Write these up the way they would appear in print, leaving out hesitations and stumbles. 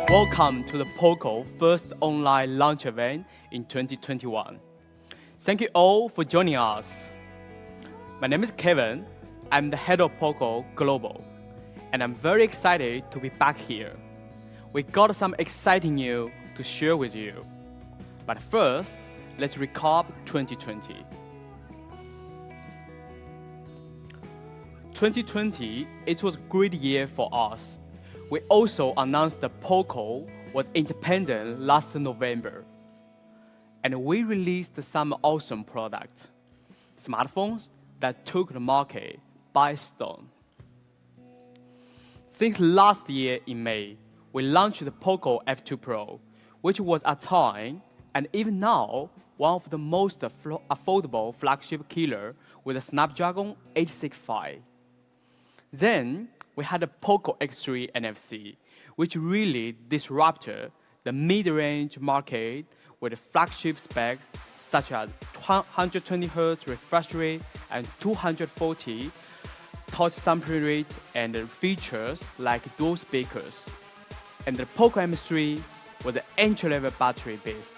Welcome to the POCO first online launch event in 2021. Thank you all for joining us. My name is Kevin. I'm the head of POCO Global, and I'm very excited to be back here. We got some exciting news to share with you. But first, let's recap 2020. 2020, it was a great year for us. We also announced that POCO was independent last November. And we released some awesome products, smartphones that took the market by storm. Since last year in May, we launched the POCO F2 Pro, which was at time, and even now, one of the most affordable flagship killer with a Snapdragon 865. Then, we had the POCO X3 NFC, which really disrupted the mid-range market with flagship specs such as 120Hz refresh rate and 240 touch sampling rates and features like dual speakers. And the POCO M3 was an entry-level battery based,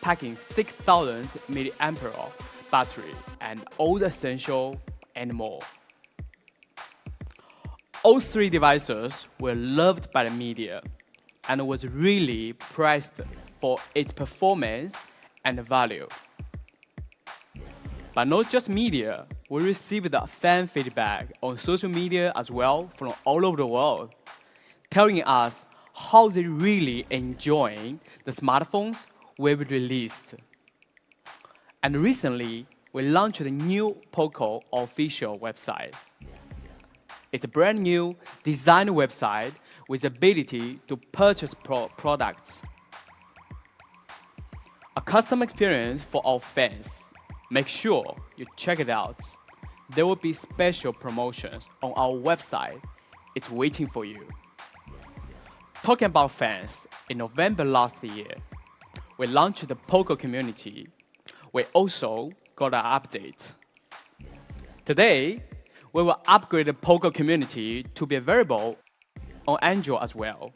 packing 6,000 mAh battery and all the essential and more. All three devices were loved by the media and was really praised for its performance and value. But not just media, we received fan feedback on social media as well from all over the world, telling us how they really enjoying the smartphones we've released. And recently, we launched a new POCO official website. It's a brand new design website with the ability to purchase products. A custom experience for our fans. Make sure you check it out. There will be special promotions on our website. It's waiting for you. Talking about fans, in November last year, we launched the POCO community. We also got an update. Today, we will upgrade the POCO community to be available on Android as well.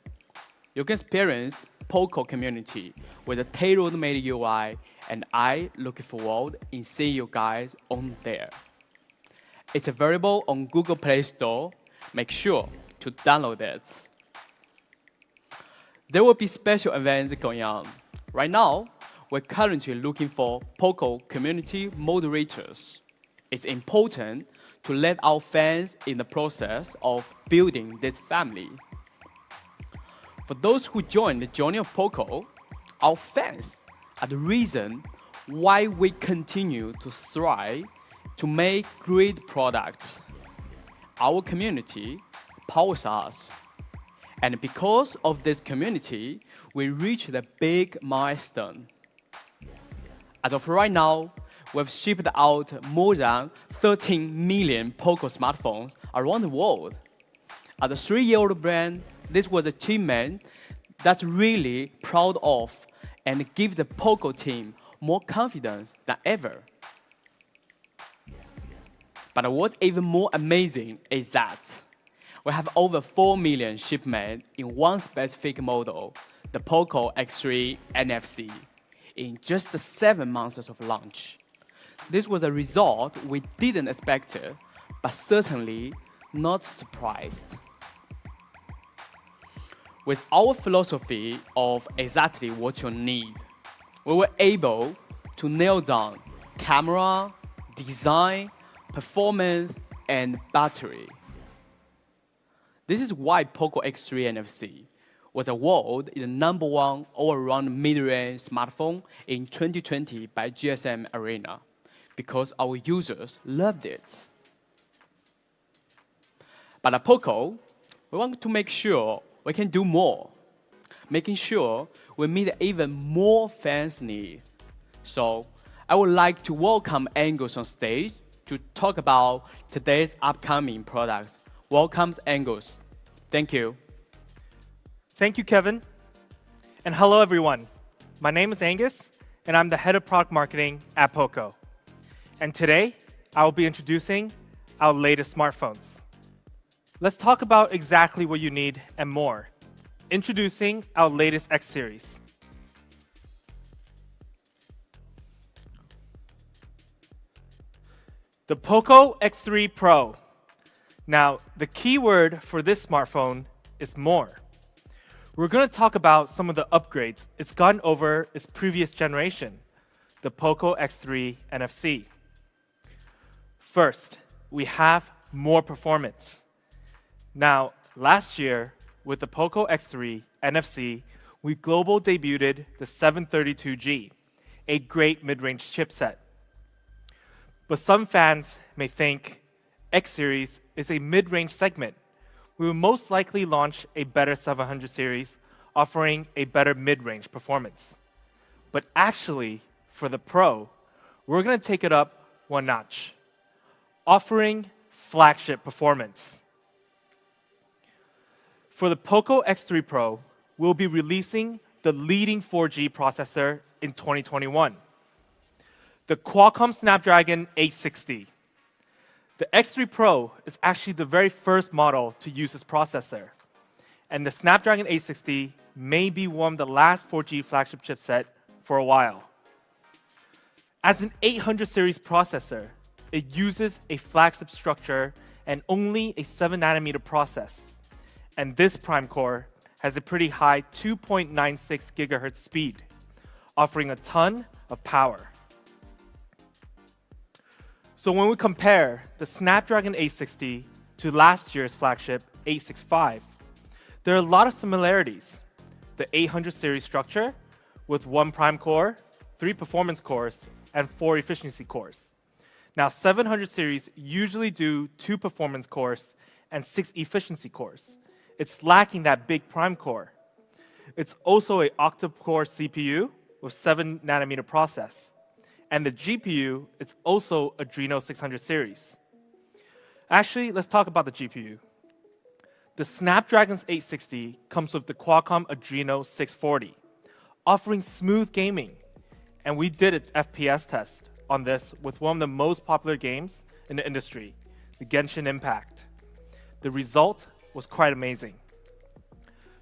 You can experience POCO community with a tailor-made UI, and I look forward in seeing you guys on there. It's available on Google Play Store. Make sure to download it. There will be special events going on. Right now, we're currently looking for POCO community moderators. It's important to let our fans in the process of building this family. For those who join the journey of POCO, our fans are the reason why we continue to strive to make great products. Our community powers us. And because of this community, we reached a big milestone. As of right now, we've shipped out more than 13 million POCO smartphones around the world. As a 3-year-old brand, this was an achievement that's really proud of and gives the POCO team more confidence than ever. But what's even more amazing is that we have over 4 million shipments in one specific model, the POCO X3 NFC, in just 7 months of launch. This was a result we didn't expect, but certainly not surprised. With our philosophy of exactly what you need, we were able to nail down camera, design, performance, and battery. This is why POCO X3 NFC was awarded the #1 all-around mid-range smartphone in 2020 by GSM Arena, because our users loved it. But at POCO, we want to make sure we can do more. making sure we meet even more fans' needs. So, I would like to welcome Angus on stage to talk about today's upcoming products. Welcome, Angus. Thank you. Thank you, Kevin. And hello, everyone. My name is Angus, and I'm the head of product marketing at POCO. And today, I will be introducing our latest smartphones. Let's talk about exactly what you need and more. Introducing our latest X series. The POCO X3 Pro. Now, the key word for this smartphone is more. We're going to talk about some of the upgrades it's gotten over its previous generation, the POCO X3 NFC. First, we have more performance. Now, last year, with the POCO X3 NFC, we global debuted the 732G, a great mid-range chipset. But some fans may think X series is a mid-range segment. We will most likely launch a better 700 series, offering a better mid-range performance. But actually, for the Pro, we're going to take it up one notch, offering flagship performance. For the POCO X3 Pro, we'll be releasing the leading 4G processor in 2021, the Qualcomm Snapdragon 860. The X3 Pro is actually the very first model to use this processor, and the Snapdragon 860 may be one of the last 4G flagship chipset for a while. As an 800 series processor, it uses a flagship structure and only a 7nm process. And this prime core has a pretty high 2.96 GHz speed, offering a ton of power. So when we compare the Snapdragon 860 to last year's flagship 865, there are a lot of similarities. The 800 series structure with 1 prime core, 3 performance cores, and 4 efficiency cores. Now, 700 series usually do 2 performance cores and 6 efficiency cores. It's lacking that big prime core. It's also an octa-core CPU with 7nm process. And the GPU, it's also Adreno 600 series. Actually, let's talk about the GPU. The Snapdragon's 860 comes with the Qualcomm Adreno 640, offering smooth gaming. And we did an FPS test on this with one of the most popular games in the industry, the Genshin Impact. The result was quite amazing.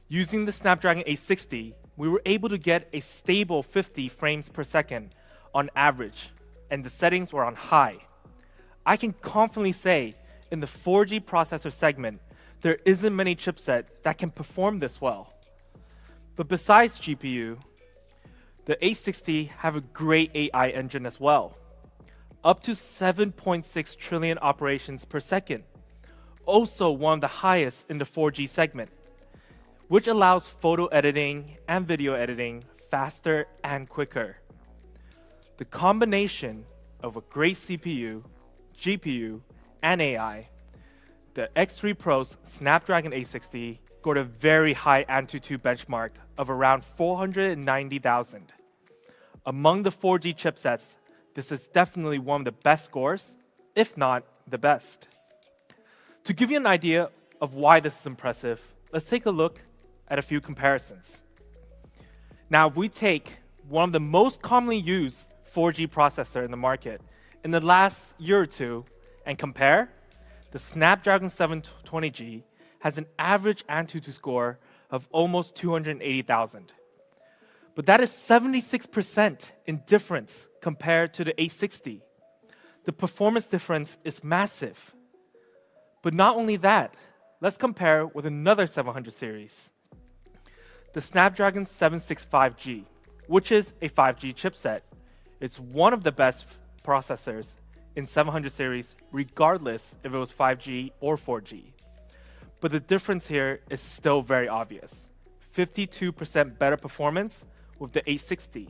Using the Snapdragon 860, we were able to get a stable 50 frames per second on average, and the settings were on high. I can confidently say in the 4G processor segment, there isn't many chipset that can perform this well. But besides GPU, the 860 have a great AI engine as well. Up to 7.6 trillion operations per second. Also one of the highest in the 4G segment, which allows photo editing and video editing faster and quicker. The combination of a great CPU, GPU, and AI, the X3 Pro's Snapdragon 860 got a very high AnTuTu benchmark of around 490,000. Among the 4G chipsets, this is definitely one of the best scores, if not the best. To give you an idea of why this is impressive, let's take a look at a few comparisons. Now, if we take one of the most commonly used 4G processor in the market in the last year or two and compare, the Snapdragon 720G has an average AnTuTu score of almost 280,000. But that is 76% in difference compared to the 860. The performance difference is massive. But not only that, let's compare with another 700 series, the Snapdragon 765G, which is a 5G chipset. It's one of the best processors in 700 series, regardless if it was 5G or 4G. But the difference here is still very obvious. 52% better performance with the 860.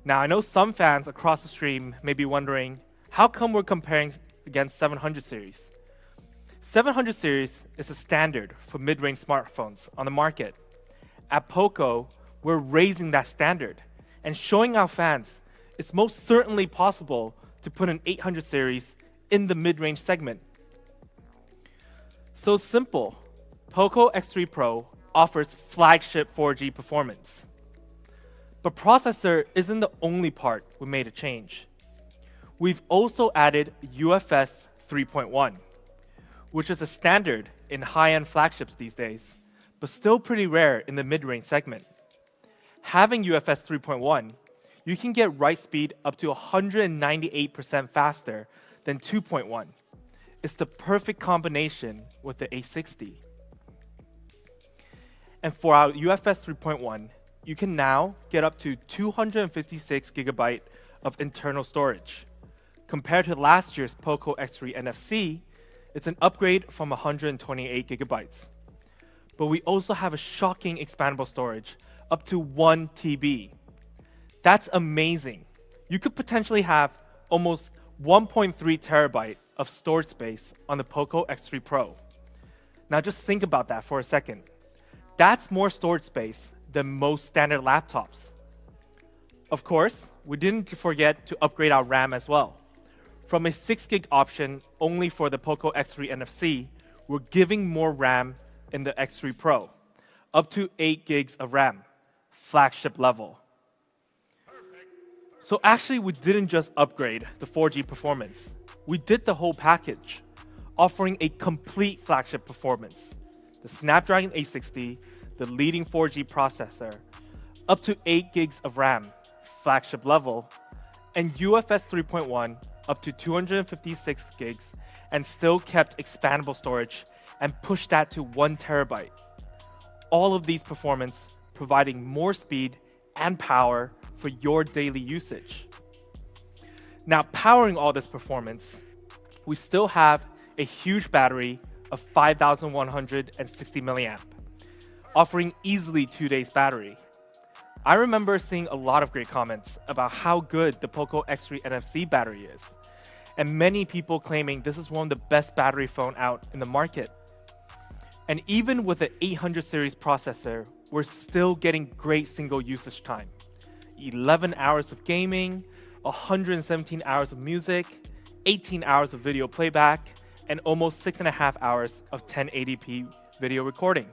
Now, I know some fans across the stream may be wondering, how come we're comparing against 700 series? 700 series is a standard for mid-range smartphones on the market. At POCO, we're raising that standard and showing our fans it's most certainly possible to put an 800 series in the mid-range segment. So simple, POCO X3 Pro offers flagship 4G performance. But processor isn't the only part we made a change. We've also added UFS 3.1, which is a standard in high-end flagships these days, but still pretty rare in the mid-range segment. Having UFS 3.1, you can get write speed up to 198% faster than 2.1. It's the perfect combination with the A60. And for our UFS 3.1, you can now get up to 256 GB of internal storage. Compared to last year's POCO X3 NFC, it's an upgrade from 128 GB. But we also have a shocking expandable storage up to 1 TB. That's amazing. You could potentially have almost 1.3 terabyte of storage space on the POCO X3 Pro. Now just think about that for a second. That's more storage space than most standard laptops. Of course, we didn't forget to upgrade our RAM as well. From a 6GB option only for the POCO X3 NFC, we're giving more RAM in the X3 Pro, up to 8GB of RAM, flagship level. So actually, we didn't just upgrade the 4G performance. We did the whole package, offering a complete flagship performance. The Snapdragon 860, the leading 4G processor, up to 8GB of RAM, flagship level, and UFS 3.1 up to 256 gigs, and still kept expandable storage and pushed that to 1 terabyte. All of these performance providing more speed and power for your daily usage. Now, powering all this performance, we still have a huge battery of 5,160 milliamp, offering easily 2 days battery. I remember seeing a lot of great comments about how good the POCO X3 NFC battery is, and many people claiming this is one of the best battery phone out in the market. And even with an 800 series processor, we're still getting great single usage time. 11 hours of gaming, 117 hours of music, 18 hours of video playback, and almost 6.5 hours of 1080p video recording.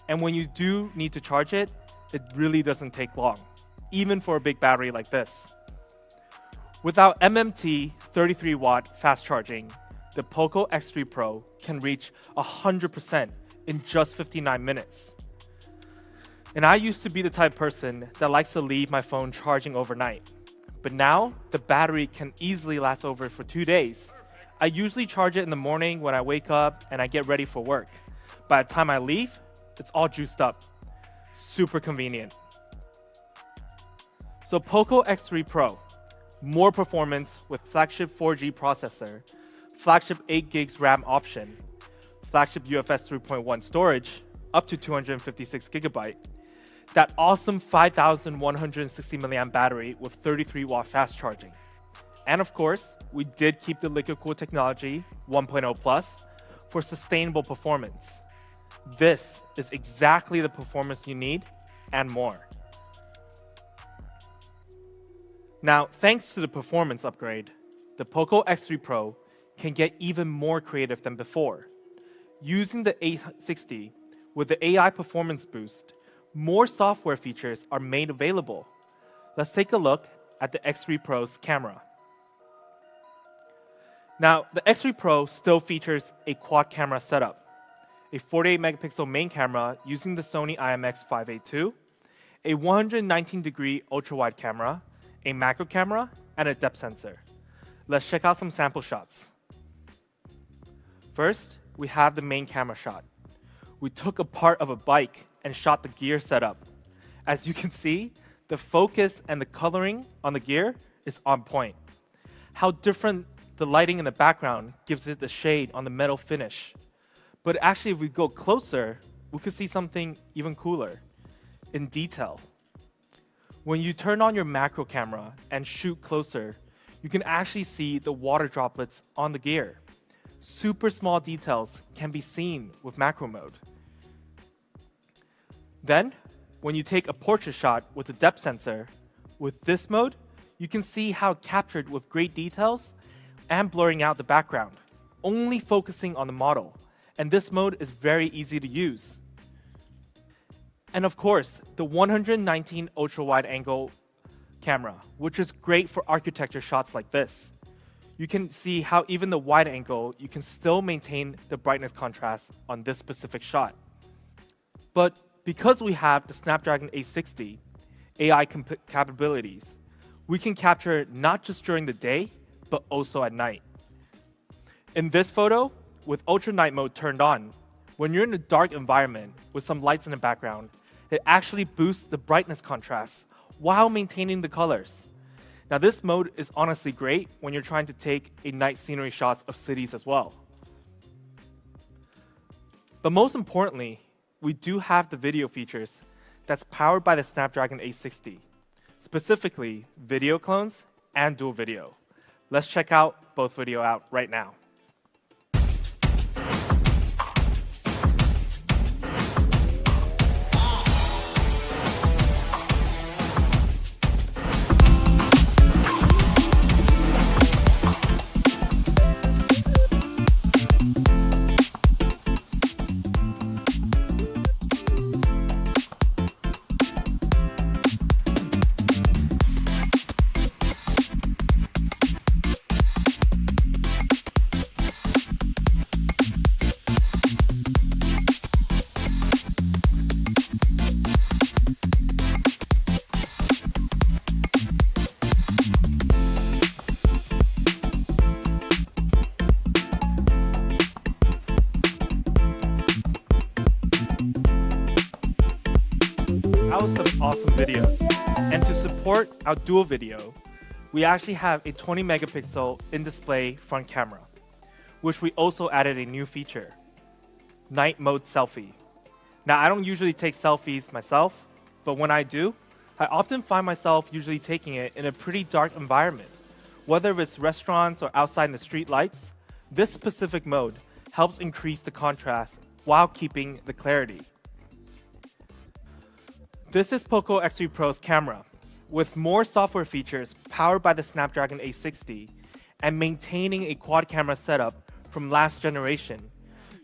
And when you do need to charge it, it really doesn't take long, even for a big battery like this. Without MMT 33-watt fast charging, the POCO X3 Pro can reach 100% in just 59 minutes. And I used to be the type of person that likes to leave my phone charging overnight. But now, the battery can easily last over for 2 days. I usually charge it in the morning when I wake up and I get ready for work. By the time I leave, it's all juiced up. Super convenient. So POCO X3 Pro, more performance with flagship 4G processor, flagship 8GB RAM option, flagship UFS 3.1 storage, up to 256 GB, that awesome 5,160 milliamp battery with 33 watt fast charging. And of course, we did keep the liquid cooled technology 1.0 plus for sustainable performance. This is exactly the performance you need and more. Now, thanks to the performance upgrade, the POCO X3 Pro can get even more creative than before. Using the A60 with the AI performance boost, more software features are made available. Let's take a look at the X3 Pro's camera. Now, the X3 Pro still features a quad camera setup, a 48 megapixel main camera using the Sony IMX582, a 119-degree ultra-wide camera, a macro camera, and a depth sensor. Let's check out some sample shots. First, we have the main camera shot. We took a part of a bike and shot the gear setup. As you can see, the focus and the coloring on the gear is on point. How different the lighting in the background gives it the shade on the metal finish. But actually, if we go closer, we could see something even cooler in detail. When you turn on your macro camera and shoot closer, you can actually see the water droplets on the gear. Super small details can be seen with macro mode. Then, when you take a portrait shot with a depth sensor, with this mode, you can see how it captured with great details and blurring out the background, only focusing on the model. And this mode is very easy to use. And of course, the 119 ultra-wide angle camera, which is great for architecture shots like this. You can see how even the wide angle, you can still maintain the brightness contrast on this specific shot. But because we have the Snapdragon 860 AI capabilities, we can capture not just during the day, but also at night. In this photo, with Ultra Night mode turned on, when you're in a dark environment with some lights in the background, it actually boosts the brightness contrast while maintaining the colors. Now this mode is honestly great when you're trying to take a night scenery shots of cities as well. But most importantly, we do have the video features that's powered by the Snapdragon 860, specifically video clones and dual video. Let's check out both video out right now. Out some awesome videos. And to support our dual video, we actually have a 20 megapixel in-display front camera, which we also added a new feature, night mode selfie. Now, I don't usually take selfies myself, but when I do, I often find myself usually taking it in a pretty dark environment. Whether it's restaurants or outside in the street lights, this specific mode helps increase the contrast while keeping the clarity. This is POCO X3 Pro's camera, with more software features powered by the Snapdragon 860 and maintaining a quad camera setup from last generation.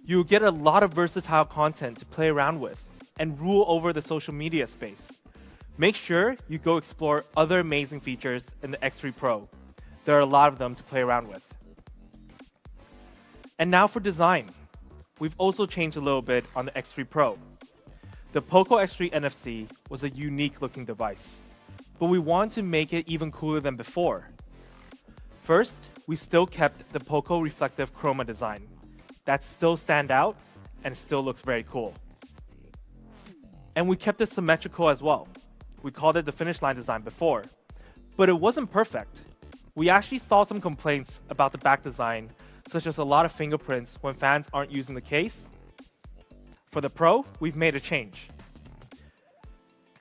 You'll get a lot of versatile content to play around with and rule over the social media space. Make sure you go explore other amazing features in the X3 Pro. There are a lot of them to play around with. And now for design. We've also changed a little bit on the X3 Pro. The POCO X3 NFC was a unique looking device, but we want to make it even cooler than before. First, we still kept the POCO reflective chroma design. That still stand out and still looks very cool. And we kept it symmetrical as well. We called it the finish line design before, but it wasn't perfect. We actually saw some complaints about the back design, such as a lot of fingerprints when fans aren't using the case. For the Pro, we've made a change.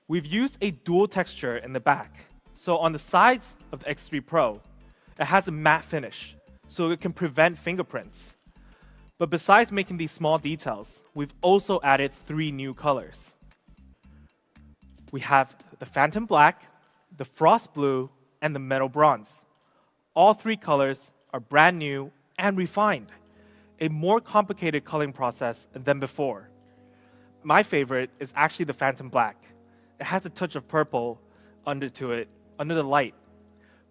We've used a dual texture in the back. So on the sides of the X3 Pro, it has a matte finish, so it can prevent fingerprints. But besides making these small details, we've also added 3 new colors. We have the Phantom Black, the Frost Blue, and the Metal Bronze. All 3 colors are brand new and refined, a more complicated coloring process than before. My favorite is actually the Phantom Black. It has a touch of purple under the light.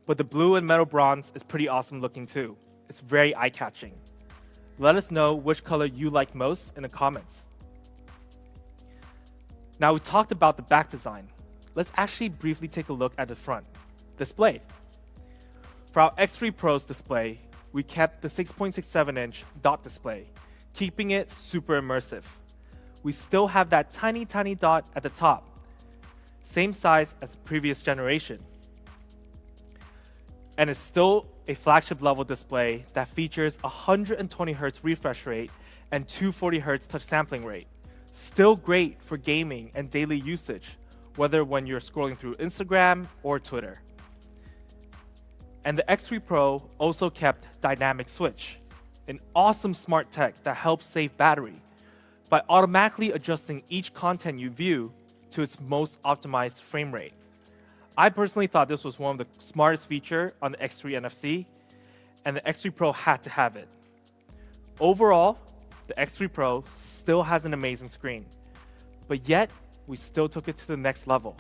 But the blue and metal bronze is pretty awesome looking too. It's very eye-catching. Let us know which color you like most in the comments. Now we talked about the back design. Let's actually briefly take a look at the front display. For our X3 Pro's display, we kept the 6.67-inch dot display, keeping it super immersive. We still have that tiny dot at the top, same size as the previous generation. And it's still a flagship level display that features 120 Hz refresh rate and 240 Hz touch sampling rate. Still great for gaming and daily usage, whether when you're scrolling through Instagram or Twitter. And the X3 Pro also kept Dynamic Switch, an awesome smart tech that helps save battery by automatically adjusting each content you view to its most optimized frame rate. I personally thought this was one of the smartest features on the X3 NFC, and the X3 Pro had to have it. Overall, the X3 Pro still has an amazing screen, but yet we still took it to the next level.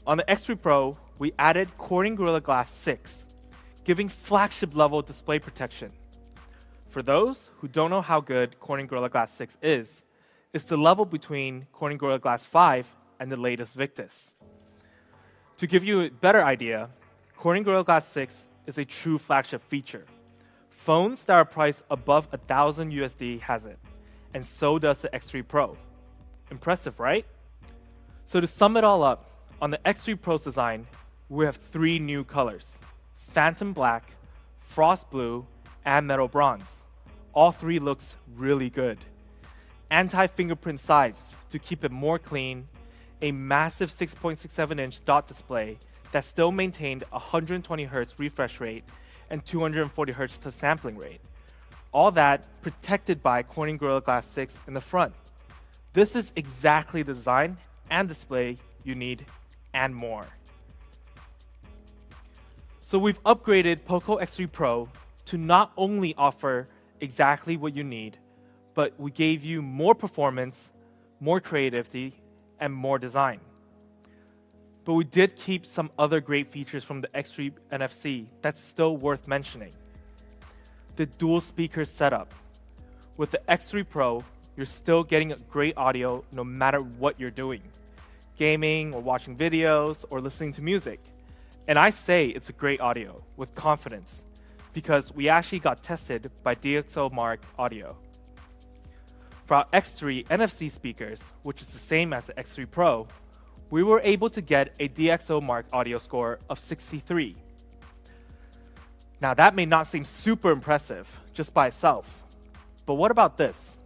On the X3 Pro, we added Corning Gorilla Glass 6, giving flagship level display protection. For those who don't know how good Corning Gorilla Glass 6 is, it's the level between Corning Gorilla Glass 5 and the latest Victus. To give you a better idea, Corning Gorilla Glass 6 is a true flagship feature. Phones that are priced above $1,000 USD has it, and so does the X3 Pro. Impressive, right? So to sum it all up, on the X3 Pro's design, we have 3 new colors: Phantom Black, Frost Blue, and Metal Bronze. All 3 looks really good. Anti-fingerprint size to keep it more clean, a massive 6.67-inch dot display that still maintained 120 Hz refresh rate and 240 Hz touch sampling rate. All that protected by Corning Gorilla Glass 6 in the front. This is exactly the design and display you need and more. So we've upgraded POCO X3 Pro to not only offer exactly what you need, but we gave you more performance, more creativity, and more design. But we did keep some other great features from the X3 NFC that's still worth mentioning. The dual speaker setup. With the X3 Pro, you're still getting great audio no matter what you're doing. Gaming or watching videos or listening to music. And I say it's a great audio with confidence because we actually got tested by DxOMark Audio. For our X3 NFC speakers, which is the same as the X3 Pro, we were able to get a DxOMark Audio score of 63. Now that may not seem super impressive just by itself, but what about this?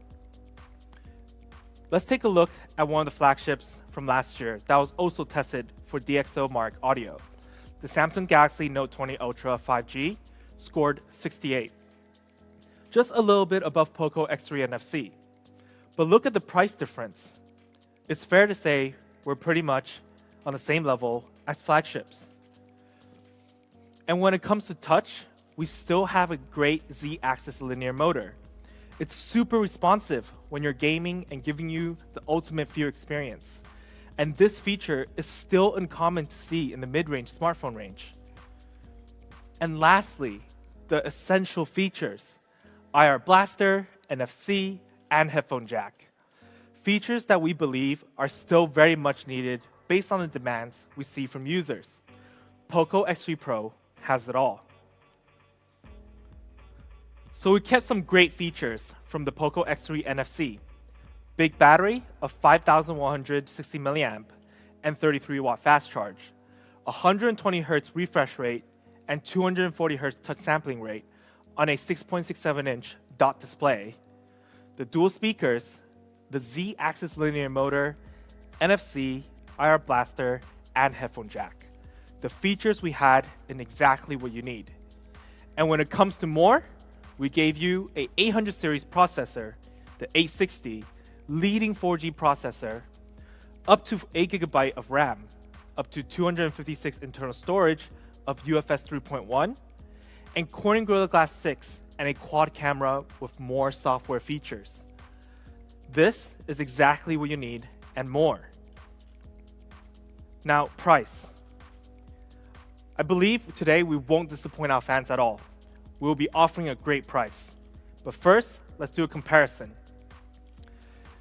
Let's take a look at one of the flagships from last year that was also tested for DxOMark Audio. The Samsung Galaxy Note 20 Ultra 5G scored 68, just a little bit above POCO X3 NFC. But look at the price difference. It's fair to say we're pretty much on the same level as flagships. And when it comes to touch, we still have a great Z-axis linear motor. It's super responsive when you're gaming and giving you the ultimate feel experience. And this feature is still uncommon to see in the mid-range smartphone range. And lastly, the essential features: IR blaster, NFC, and headphone jack. Features that we believe are still very much needed based on the demands we see from users. POCO X3 Pro has it all. So we kept some great features from the POCO X3 NFC. Big battery of 5,160 mAh and 33 watt fast charge, 120 Hz refresh rate and 240 Hz touch sampling rate on a 6.67-inch dot display. The dual speakers, the Z-axis linear motor, NFC, IR blaster, and headphone jack. The features we had in exactly what you need. And when it comes to more, we gave you a 800 series processor, the 860, leading 4G processor, up to 8 GB of RAM, up to 256 internal storage of UFS 3.1, and Corning Gorilla Glass 6 and a quad camera with more software features. This is exactly what you need and more. Now, price. I believe today we won't disappoint our fans at all. We will be offering a great price. But first, let's do a comparison.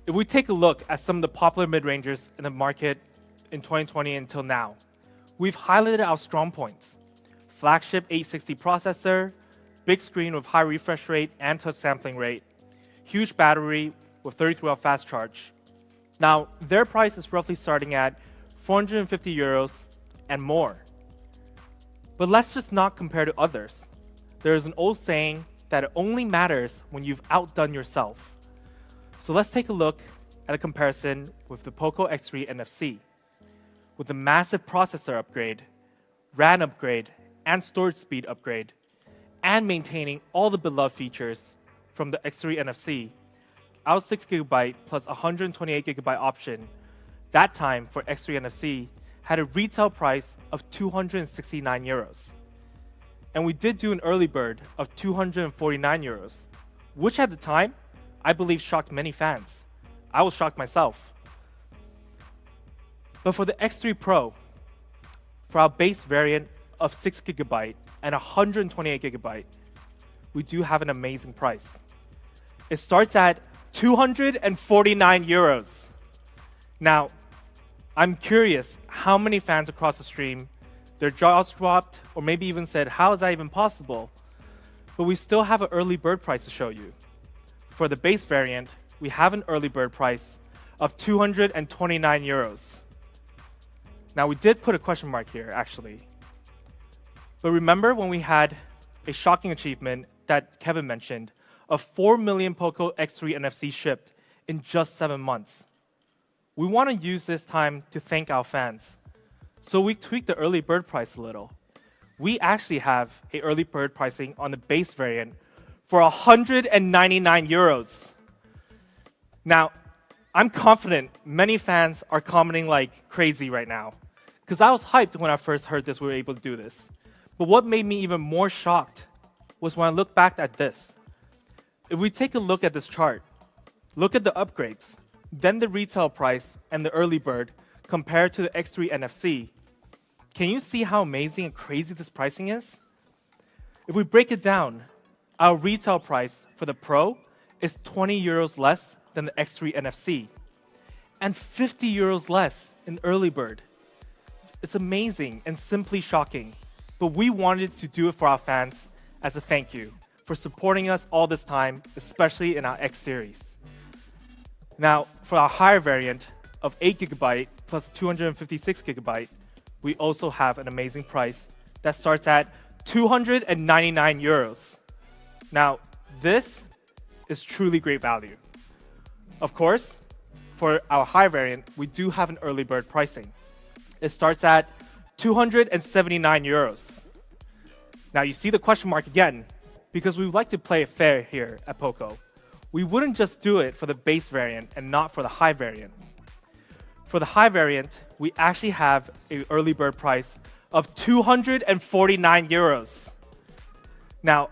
If we take a look at some of the popular mid-rangers in the market in 2020 until now, we've highlighted our strong points. Flagship 860 processor, big screen with high refresh rate and touch sampling rate, huge battery with 33 watt fast charge. Now, their price is roughly starting at 450 euros and more. But let's just not compare to others. There is an old saying that it only matters when you've outdone yourself. So let's take a look at a comparison with the POCO X3 NFC. With a massive processor upgrade, RAM upgrade, and storage speed upgrade, and maintaining all the beloved features from the X3 NFC, our 6GB plus 128GB option That time for X3 NFC had a retail price of 269 euros. And we did do an early bird of 249 euros, which at the time, I believe shocked many fans. I was shocked myself. But for the X3 Pro, for our base variant of 6GB and 128GB, we do have an amazing price. It starts at 249 euros. Now, I'm curious how many fans across the stream, their jaws dropped, or maybe even said, how is that even possible? But we still have an early bird price to show you. For the base variant, we have an early bird price of 229 euros. Now, we did put a question mark here, actually. But remember when we had a shocking achievement that Kevin mentioned of 4 million POCO X3 NFC shipped in just 7 months? We want to use this time to thank our fans. So we tweaked the early bird price a little. We actually have an early bird pricing on the base variant for 199 euros. Now, I'm confident many fans are commenting like crazy right now, because I was hyped when I first heard this we were able to do this. But what made me even more shocked was when I look back at this. If we take a look at this chart, look at the upgrades, then the retail price and the early bird compared to the X3 NFC, can you see how amazing and crazy this pricing is? If we break it down, our retail price for the Pro is 20 euros less than the X3 NFC and 50 euros less in early bird. It's amazing and simply shocking, but we wanted to do it for our fans as a thank you for supporting us all this time, especially in our X series. Now, for our higher variant of 8GB plus 256GB, we also have an amazing price that starts at 299 euros. Now, this is truly great value. Of course, for our high variant, we do have an early bird pricing. It starts at 279 euros. Now, you see the question mark again, because we would like to play it fair here at POCO. We wouldn't just do it for the base variant and not for the high variant. For the high variant, we actually have an early bird price of 249 euros. Now,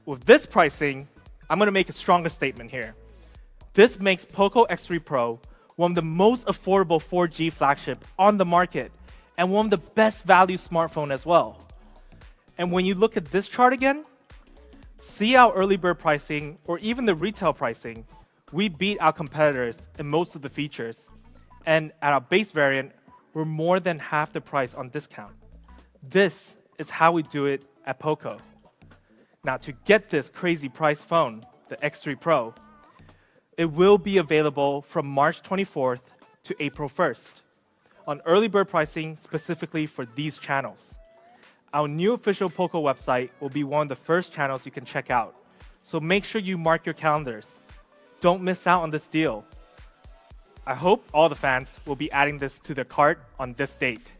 with this pricing, I'm going to make a stronger statement here. This makes POCO X3 Pro one of the most affordable 4G flagship on the market and one of the best value smartphone as well. And when you look at this chart again, see our early bird pricing or even the retail pricing, we beat our competitors in most of the features. And at our base variant, we're more than half the price on discount. This is how we do it at POCO. Now, to get this crazy price phone, the X3 Pro, it will be available from March 24th to April 1st on early bird pricing specifically for these channels. Our new official POCO website will be one of the first channels you can check out. So make sure you mark your calendars. Don't miss out on this deal. I hope all the fans will be adding this to their cart on this date.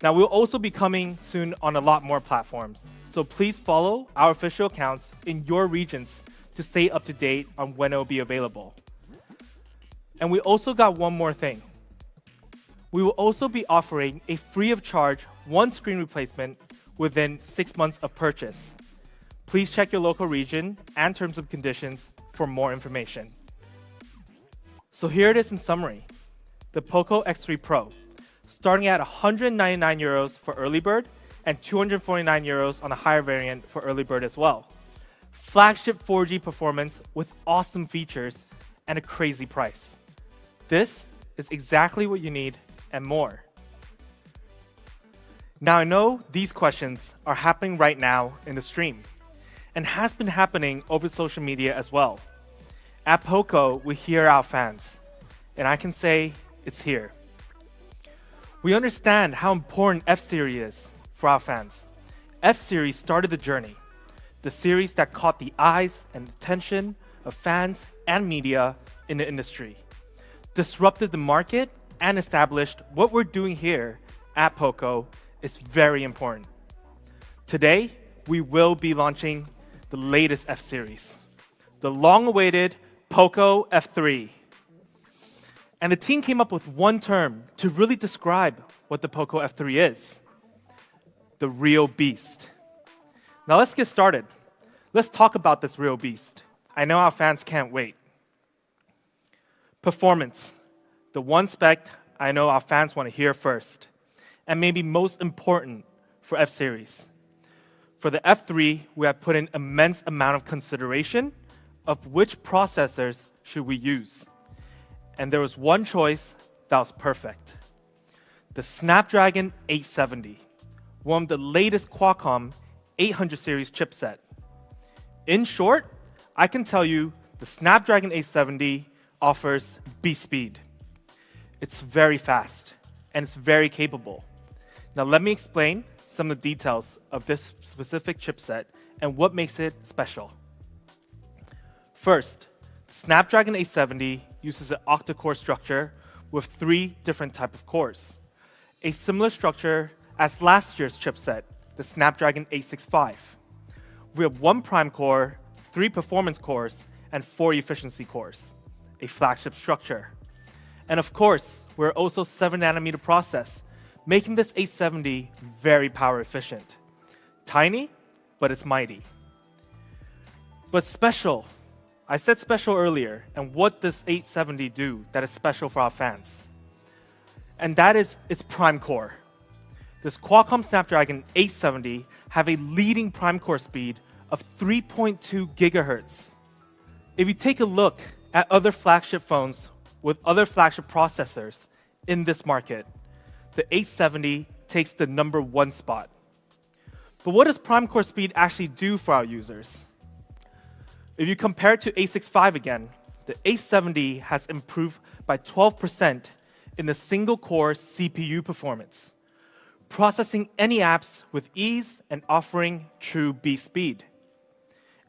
Now, we'll also be coming soon on a lot more platforms. So please follow our official accounts in your regions to stay up to date on when it will be available. And we also got one more thing. We will also be offering a free of charge one screen replacement within 6 months of purchase. Please check your local region and terms and conditions for more information. So here it is in summary. The POCO X3 Pro, starting at 199 euros for early bird and 249 euros on a higher variant for early bird as well. Flagship 4G performance with awesome features and a crazy price. This is exactly what you need and more. Now, I know these questions are happening right now in the stream and has been happening over social media as well. At POCO, we hear our fans, and I can say it's here. We understand how important F-Series is for our fans. F-Series started the journey, the series that caught the eyes and attention of fans and media in the industry, disrupted the market, and established what we're doing here at POCO is very important. Today, we will be launching the latest F-Series, the long-awaited POCO F3. And the team came up with one term to really describe what the POCO F3 is: the real beast. Now let's get started. Let's talk about this real beast. I know our fans can't wait. Performance, the one spec I know our fans want to hear first, and maybe most important for F-Series. For the F3, we have put in immense amount of consideration of which processors should we use. And there was one choice that was perfect: the Snapdragon 870, one of the latest Qualcomm 800 series chipset. In short, I can tell you the Snapdragon 870 offers beast speed. It's very fast and it's very capable. Now let me explain some of the details of this specific chipset and what makes it special. First, the Snapdragon 870 uses an octa-core structure with 3 different types of cores, a similar structure as last year's chipset, the Snapdragon 865. We have 1 prime core, 3 performance cores, and 4 efficiency cores, a flagship structure. And of course, we're also 7nm process, making this 870 very power efficient. Tiny, but it's mighty. But special. I said special earlier, and what does 870 do that is special for our fans? And that is its prime core. This Qualcomm Snapdragon 870 have a leading prime core speed of 3.2 gigahertz. If you take a look at other flagship phones with other flagship processors in this market, the 870 takes the number 1 spot. But what does prime core speed actually do for our users? If you compare it to 865 again, the 870 has improved by 12% in the single-core CPU performance, processing any apps with ease and offering true beast speed.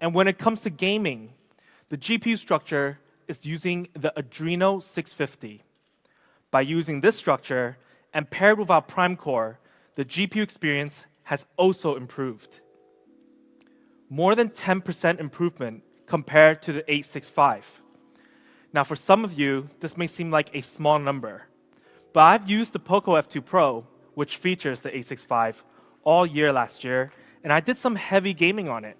And when it comes to gaming, the GPU structure is using the Adreno 650. By using this structure and paired with our prime core, the GPU experience has also improved. More than 10% improvement compared to the 865. Now for some of you, this may seem like a small number, but I've used the POCO F2 Pro, which features the 865, all year last year, and I did some heavy gaming on it.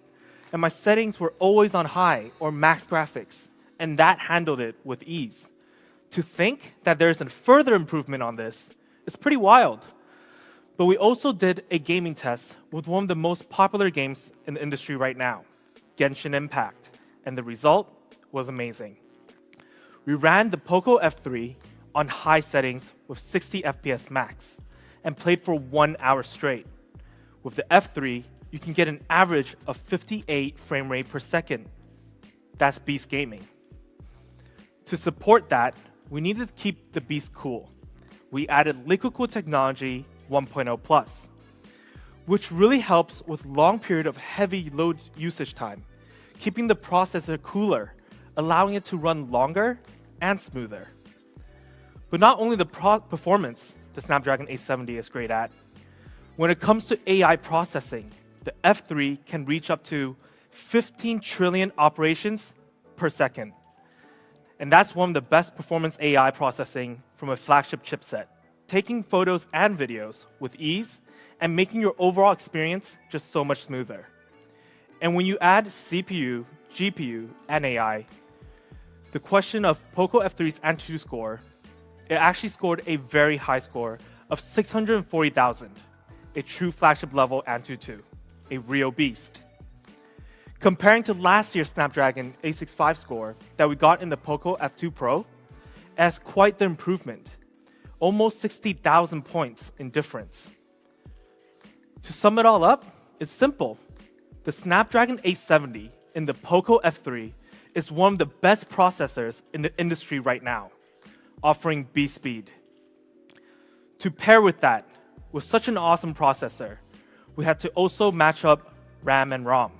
And my settings were always on high or max graphics, and that handled it with ease. To think that there's a further improvement on this is pretty wild. But we also did a gaming test with one of the most popular games in the industry right now, Genshin Impact, and the result was amazing. We ran the POCO F3 on high settings with 60 FPS max and played for 1 hour straight. With the F3, you can get an average of 58 frame rate per second. That's beast gaming. To support that, we needed to keep the beast cool. We added liquid cool technology 1.0 plus, which really helps with long period of heavy load usage time, keeping the processor cooler, allowing it to run longer and smoother. But not only the performance the Snapdragon 870 is great at, when it comes to AI processing, the F3 can reach up to 15 trillion operations per second. And that's one of the best performance AI processing from a flagship chipset, taking photos and videos with ease and making your overall experience just so much smoother. And when you add CPU, GPU, and AI, the question of POCO F3's Antutu score, it actually scored a very high score of 640,000, a true flagship level Antutu, a real beast. Comparing to last year's Snapdragon 865 score that we got in the POCO F2 Pro, it has quite the improvement, almost 60,000 points in difference. To sum it all up, it's simple. The Snapdragon 870 in the POCO F3 is one of the best processors in the industry right now, offering beast speed. To pair with that, with such an awesome processor, we had to also match up RAM and ROM.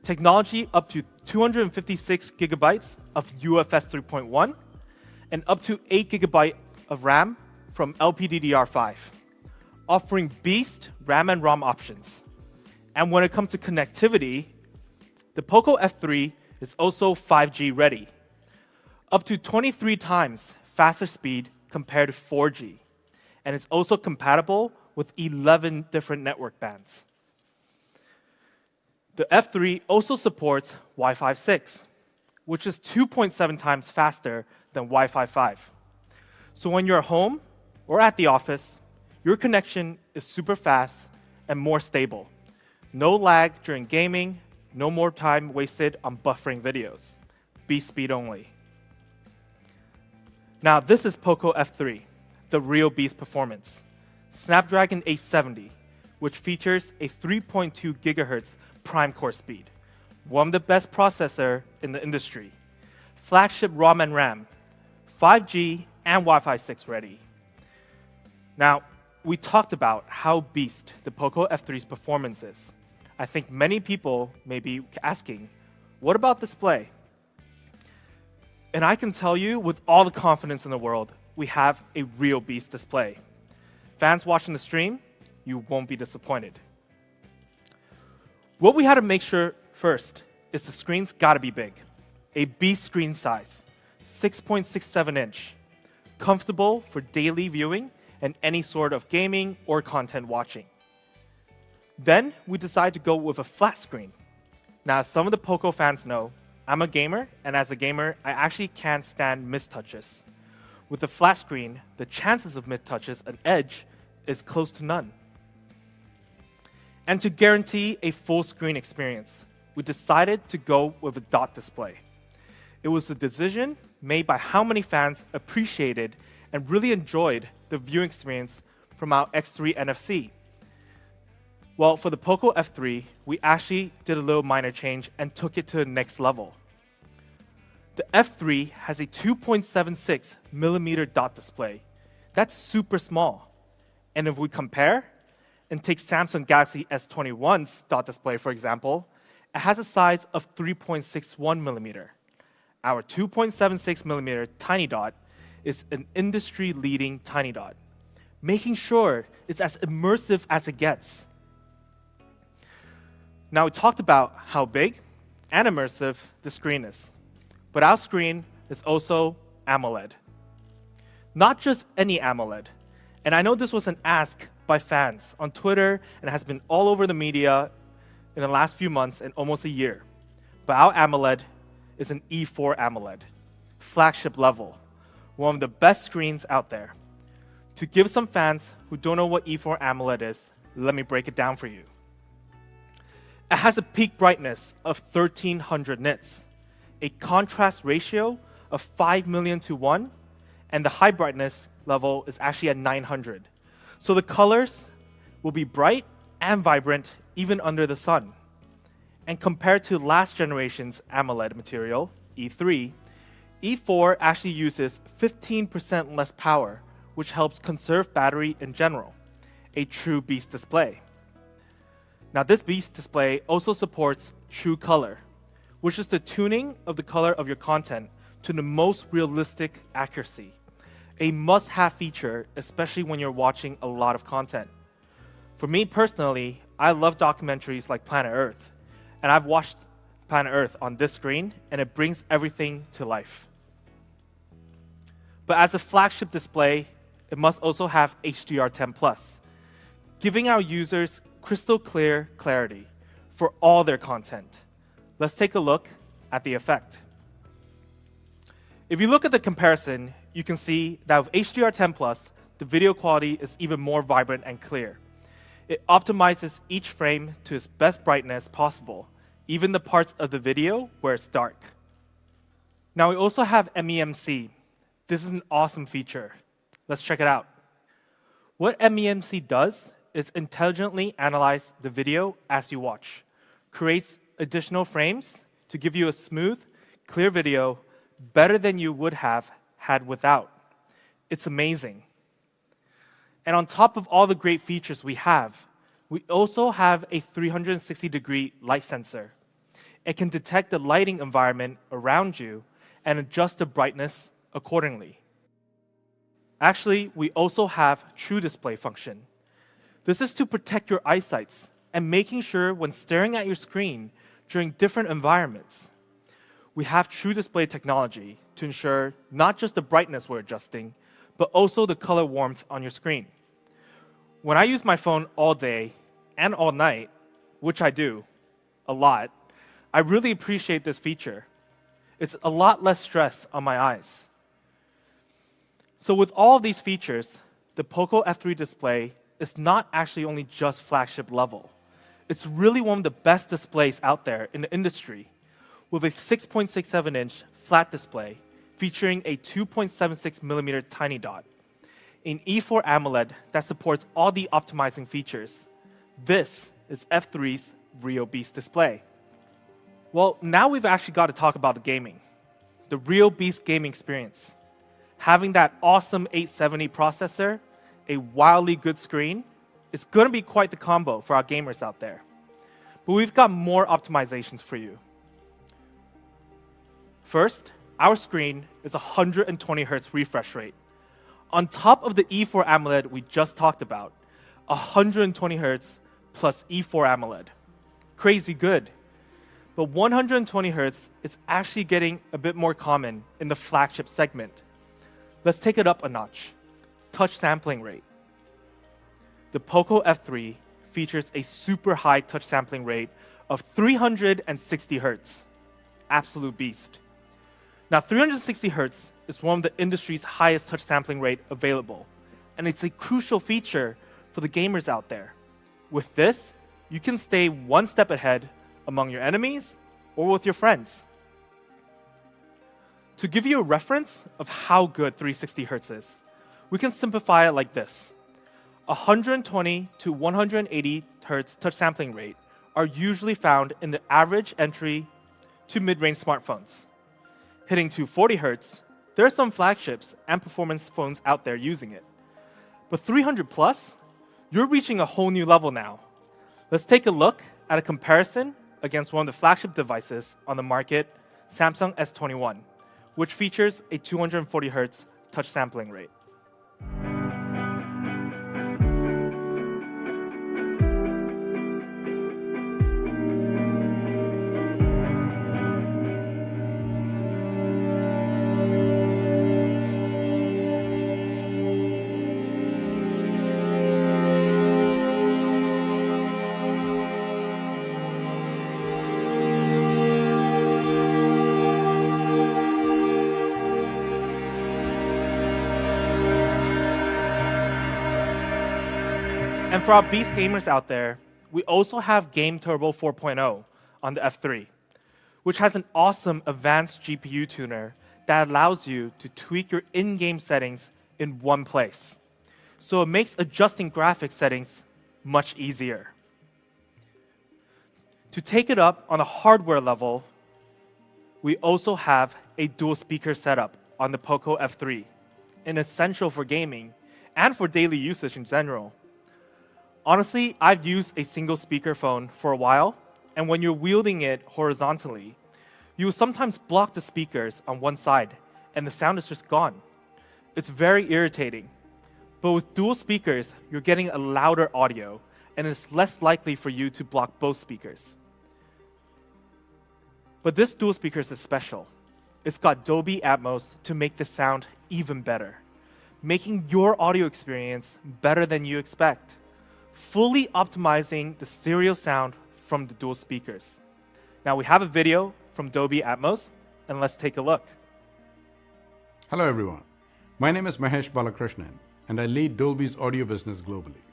Technology up to 256 gigabytes of UFS 3.1 and up to 8 gigabyte of RAM from LPDDR5, offering beast RAM and ROM options. And when it comes to connectivity, the POCO F3 is also 5G ready, up to 23 times faster speed compared to 4G. And it's also compatible with 11 different network bands. The F3 also supports Wi-Fi 6, which is 2.7 times faster than Wi-Fi 5. So when you're home or at the office, your connection is super fast and more stable. No lag during gaming, no more time wasted on buffering videos. Beast speed only. Now this is POCO F3, the real beast performance. Snapdragon 870, which features a 3.2 gigahertz prime core speed, one of the best processor in the industry. Flagship ROM and RAM, 5G and Wi-Fi 6 ready. Now, we talked about how beast the POCO F3's performance is. I think many people may be asking, what about display? And I can tell you with all the confidence in the world, we have a real beast display. Fans watching the stream, you won't be disappointed. What we had to make sure first is the screen's gotta be big. A beast screen size, 6.67 inch, comfortable for daily viewing and any sort of gaming or content watching. Then we decided to go with a flat screen. Now, as some of the POCO fans know, I'm a gamer, and as a gamer, I actually can't stand mistouches. With the flat screen, the chances of mistouches and edge is close to none. And to guarantee a full screen experience, we decided to go with a dot display. It was a decision made by how many fans appreciated and really enjoyed the viewing experience from our X3 NFC. Well, for the POCO F3, we actually did a little minor change and took it to the next level. The F3 has a 2.76 millimeter dot display. That's super small. And if we compare and take Samsung Galaxy S21's dot display, for example, it has a size of 3.61 millimeter. Our 2.76 millimeter tiny dot is an industry-leading tiny dot, making sure it's as immersive as it gets. Now, we talked about how big and immersive the screen is, but our screen is also AMOLED. Not just any AMOLED. And I know this was an ask by fans on Twitter and has been all over the media in the last few months and almost a year. But our AMOLED is an E4 AMOLED, flagship level, one of the best screens out there. To give some fans who don't know what E4 AMOLED is, let me break it down for you. It has a peak brightness of 1300 nits, a contrast ratio of 5 million to 1, and the high brightness level is actually at 900. So the colors will be bright and vibrant even under the sun. And compared to last generation's AMOLED material, E3, E4 actually uses 15% less power, which helps conserve battery in general. A true beast display. Now, this beast display also supports true color, which is the tuning of the color of your content to the most realistic accuracy. A must-have feature, especially when you're watching a lot of content. For me personally, I love documentaries like Planet Earth, and I've watched Planet Earth on this screen, and it brings everything to life. But as a flagship display, it must also have HDR10+, giving our users crystal clear clarity for all their content. Let's take a look at the effect. If you look at the comparison, you can see that with HDR10+, the video quality is even more vibrant and clear. It optimizes each frame to its best brightness possible, even the parts of the video where it's dark. Now, we also have MEMC. This is an awesome feature. Let's check it out. What MEMC does is intelligently analyze the video as you watch, creates additional frames to give you a smooth, clear video better than you would have had without. It's amazing. And on top of all the great features we also have a 360-degree light sensor. It can detect the lighting environment around you and adjust the brightness accordingly. Actually, we also have True Display function. This is to protect your eyesights and making sure when staring at your screen during different environments. we have true display technology to ensure not just the brightness we're adjusting, but also the color warmth on your screen. When I use my phone all day and all night, which I do a lot, I really appreciate this feature. It's a lot less stress on my eyes. So with all of these features, the POCO F3 display is not actually only just flagship level. It's really one of the best displays out there in the industry, with a 6.67-inch flat display featuring a 2.76mm tiny dot, an E4 AMOLED that supports all the optimizing features. This is F3's real beast display. Well, now we've actually got to talk about the gaming, the real beast gaming experience. Having that awesome 870 processor, a wildly good screen, is going to be quite the combo for our gamers out there. But we've got more optimizations for you. First, our screen is 120 Hz refresh rate. On top of the E4 AMOLED we just talked about, 120 Hz plus E4 AMOLED. Crazy good. But 120 Hz is actually getting a bit more common in the flagship segment. Let's take it up a notch. Touch sampling rate. The POCO F3 features a super high touch sampling rate of 360 Hz. Absolute beast. Now, 360 Hz is one of the industry's highest touch sampling rate available, and it's a crucial feature for the gamers out there. With this, you can stay one step ahead among your enemies or with your friends. To give you a reference of how good 360 Hz is, we can simplify it like this. 120 to 180 Hz touch sampling rate are usually found in the average entry to mid-range smartphones. Hitting 240 Hz, there are some flagships and performance phones out there using it. But 300 plus, you're reaching a whole new level now. Let's take a look at a comparison against one of the flagship devices on the market, Samsung S21, which features a 240 Hz touch sampling rate. And for our beast gamers out there, we also have Game Turbo 4.0 on the F3, which has an awesome advanced GPU tuner that allows you to tweak your in-game settings in one place. So it makes adjusting graphics settings much easier. To take it up on a hardware level, we also have a dual speaker setup on the POCO F3, an essential for gaming and for daily usage in general. Honestly, I've used a single speaker phone for a while, and when you're wielding it horizontally, you will sometimes block the speakers on one side, and the sound is just gone. It's very irritating. But with dual speakers, you're getting a louder audio, and it's less likely for you to block both speakers. But this dual speakers is special. It's got Dolby Atmos to make the sound even better, making your audio experience better than you expect, fully optimizing the stereo sound from the dual speakers. Now we have a video from Dolby Atmos, and let's take a look. Hello everyone. My name is Mahesh Balakrishnan, and I lead Dolby's audio business globally.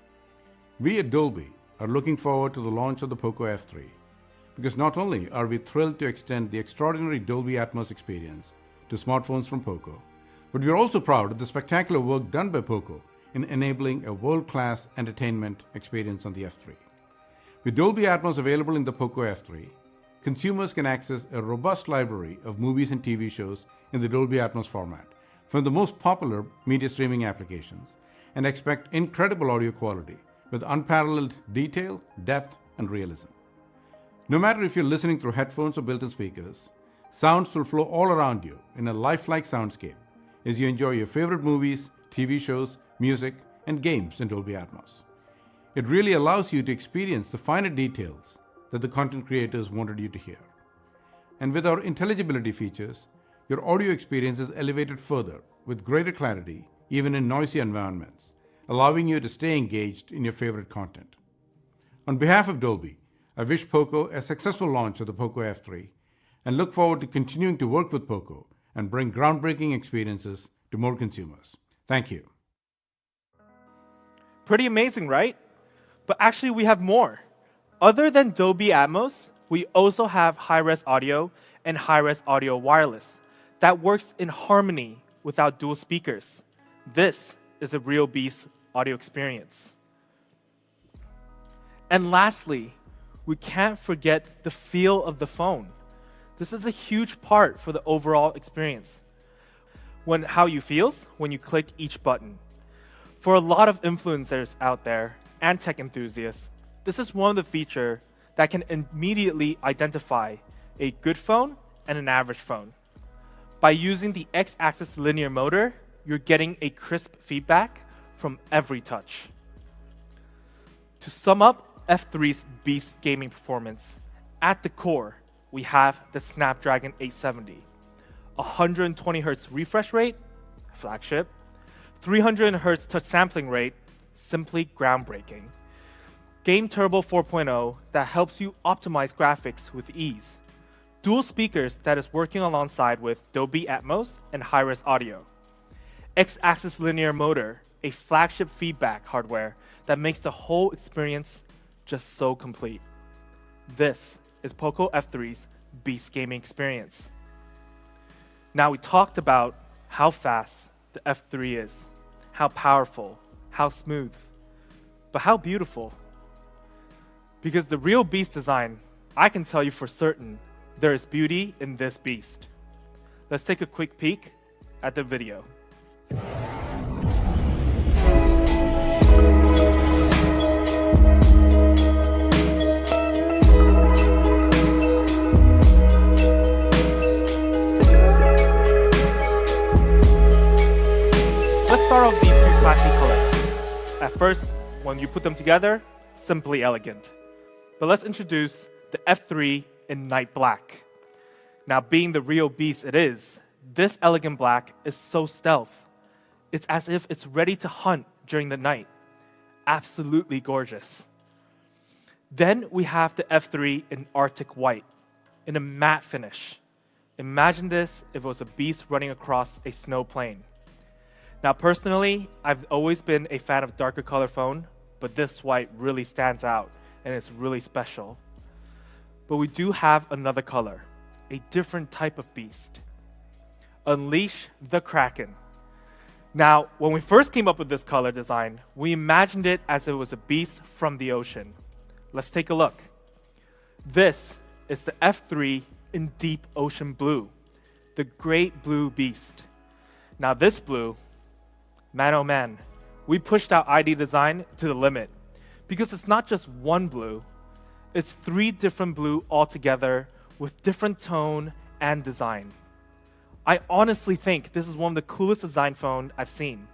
We at Dolby are looking forward to the launch of the POCO F3, because not only are we thrilled to extend the extraordinary Dolby Atmos experience to smartphones from POCO, but we are also proud of the spectacular work done by POCO in enabling a world-class entertainment experience on the F3. With Dolby Atmos available in the POCO F3, consumers can access a robust library of movies and TV shows in the Dolby Atmos format from the most popular media streaming applications and expect incredible audio quality with unparalleled detail, depth, and realism. No matter if you're listening through headphones or built-in speakers, sounds will flow all around you in a lifelike soundscape as you enjoy your favorite movies, TV shows, music, and games in Dolby Atmos. It really allows you to experience the finer details that the content creators wanted you to hear. And with our intelligibility features, your audio experience is elevated further with greater clarity, even in noisy environments, allowing you to stay engaged in your favorite content. On behalf of Dolby, I wish POCO a successful launch of the POCO F3 and look forward to continuing to work with POCO and bring groundbreaking experiences to more consumers. Thank you. Pretty amazing, right? But actually, we have more. Other than Dolby Atmos, we also have high-res audio and high-res audio wireless that works in harmony without dual speakers. This is a real beast audio experience. And lastly, we can't forget the feel of the phone. This is a huge part for the overall experience. How you feels when you click each button. For a lot of influencers out there and tech enthusiasts, this is one of the features that can immediately identify a good phone and an average phone. By using the X-axis linear motor, you're getting a crisp feedback from every touch. To sum up F3's beast gaming performance, at the core, we have the Snapdragon 870, 120Hz refresh rate, flagship, 300Hz touch sampling rate, simply groundbreaking. Game Turbo 4.0 that helps you optimize graphics with ease. Dual speakers that is working alongside with Dolby Atmos and high-res audio. X-axis linear motor, a flagship feedback hardware that makes the whole experience just so complete. This is POCO F3's beast gaming experience. Now we talked about how fast the F3 is, how powerful, how smooth, but how beautiful. Because the real beast design, I can tell you for certain, there is beauty in this beast. Let's take a quick peek at the video. Let's start off these two classy colors. At first, when you put them together, simply elegant. But let's introduce the F3 in night black. Now, being the real beast it is, this elegant black is so stealth. It's as if it's ready to hunt during the night. Absolutely gorgeous. Then we have the F3 in Arctic white, in a matte finish. Imagine this if it was a beast running across a snow plain. Now, personally, I've always been a fan of darker color phone, but this white really stands out and it's really special. But we do have another color, a different type of beast. Unleash the Kraken. Now, when we first came up with this color design, we imagined it as it was a beast from the ocean. Let's take a look. This is the F3 in deep ocean blue, the great blue beast. Now this blue, man oh man, we pushed our ID design to the limit because it's not just one blue, it's 3 different blue altogether with different tone and design. I honestly think this is one of the coolest design phone I've seen.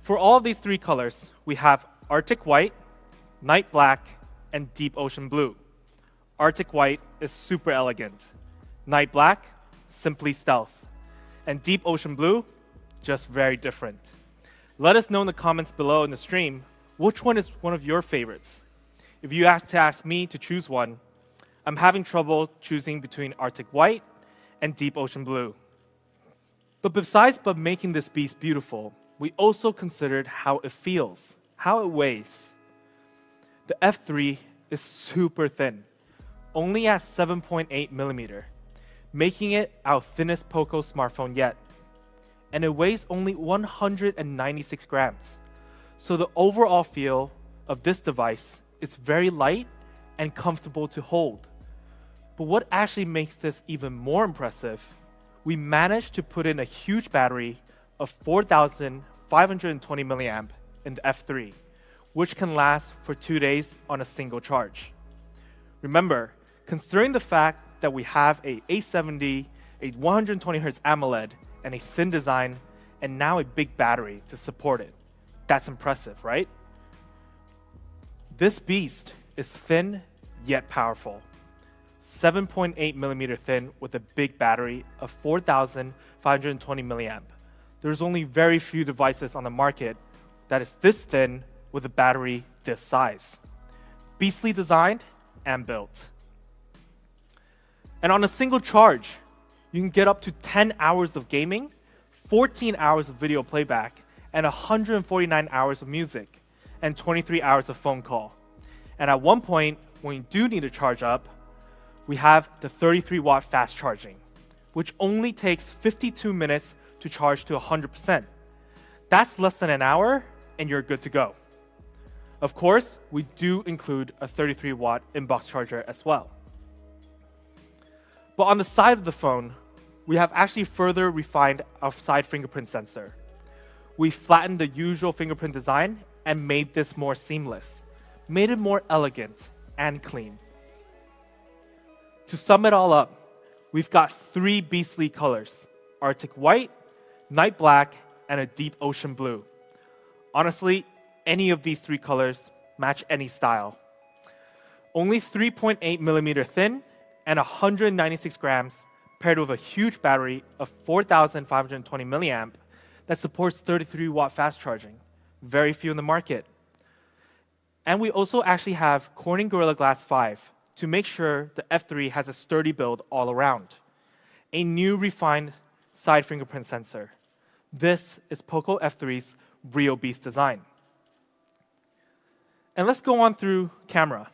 For all of these 3 colors, we have Arctic white, night black, and deep ocean blue. Arctic white is super elegant. Night black, simply stealth. And deep ocean blue, just very different. Let us know in the comments below in the stream, which one is one of your favorites? If you ask me to choose one, I'm having trouble choosing between Arctic white and deep ocean blue. But besides making this beast beautiful, we also considered how it feels, how it weighs. The F3 is super thin, only at 7.8 millimeter, making it our thinnest POCO smartphone yet. And it weighs only 196 grams. So the overall feel of this device is very light and comfortable to hold. But what actually makes this even more impressive, we managed to put in a huge battery of 4,520 milliamp in the F3, which can last for 2 days on a single charge. Remember, considering the fact that we have a 870, a 120Hz AMOLED, and a thin design, and now a big battery to support it. That's impressive, right? This beast is thin yet powerful. 7.8 millimeter thin with a big battery of 4,520 milliamp. There's only very few devices on the market that is this thin with a battery this size. Beastly designed and built. And on a single charge, you can get up to 10 hours of gaming, 14 hours of video playback, and 149 hours of music, and 23 hours of phone call. And at one point, when you do need to charge up, we have the 33-watt fast charging, which only takes 52 minutes to charge to 100%. That's less than an hour, and you're good to go. Of course, we do include a 33-watt inbox charger as well. But on the side of the phone, we have actually further refined our side fingerprint sensor. We flattened the usual fingerprint design and made this more seamless, made it more elegant and clean. To sum it all up, we've got 3 beastly colors: Arctic white, night black, and a deep ocean blue. Honestly, any of these 3 colors match any style. Only 3.8 millimeter thin and 196 grams, paired with a huge battery of 4,520 milliamp that supports 33-watt fast charging. Very few in the market. And we also actually have Corning Gorilla Glass 5 to make sure the F3 has a sturdy build all around. A new refined side fingerprint sensor. This is POCO F3's real beast design. And let's go on through camera.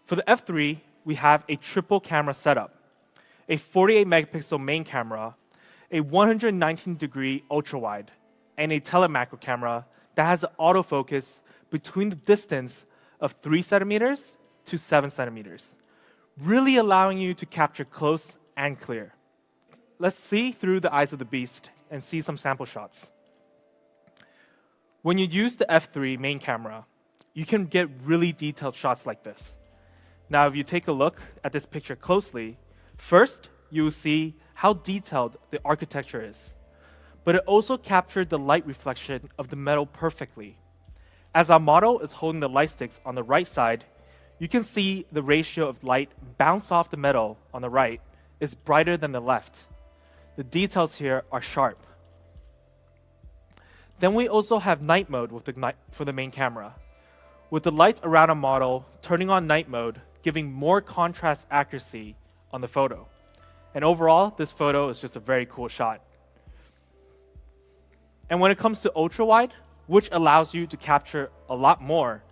For the F3, we have a triple camera setup, a 48 megapixel main camera, a 119-degree ultra-wide, and a telemacro camera that has an autofocus between the distance of 3 centimeters to 7 centimeters, really allowing you to capture close and clear. Let's see through the eyes of the beast and see some sample shots. When you use the F3 main camera, you can get really detailed shots like this. Now, if you take a look at this picture closely, first, you will see how detailed the architecture is. But it also captured the light reflection of the metal perfectly. As our model is holding the light sticks on the right side, you can see the ratio of light bounce off the metal on the right is brighter than the left. The details here are sharp. Then we also have night mode for the main camera, with the lights around our model turning on night mode, giving more contrast accuracy on the photo. And overall, this photo is just a very cool shot. And when it comes to ultra-wide, which allows you to capture a lot more,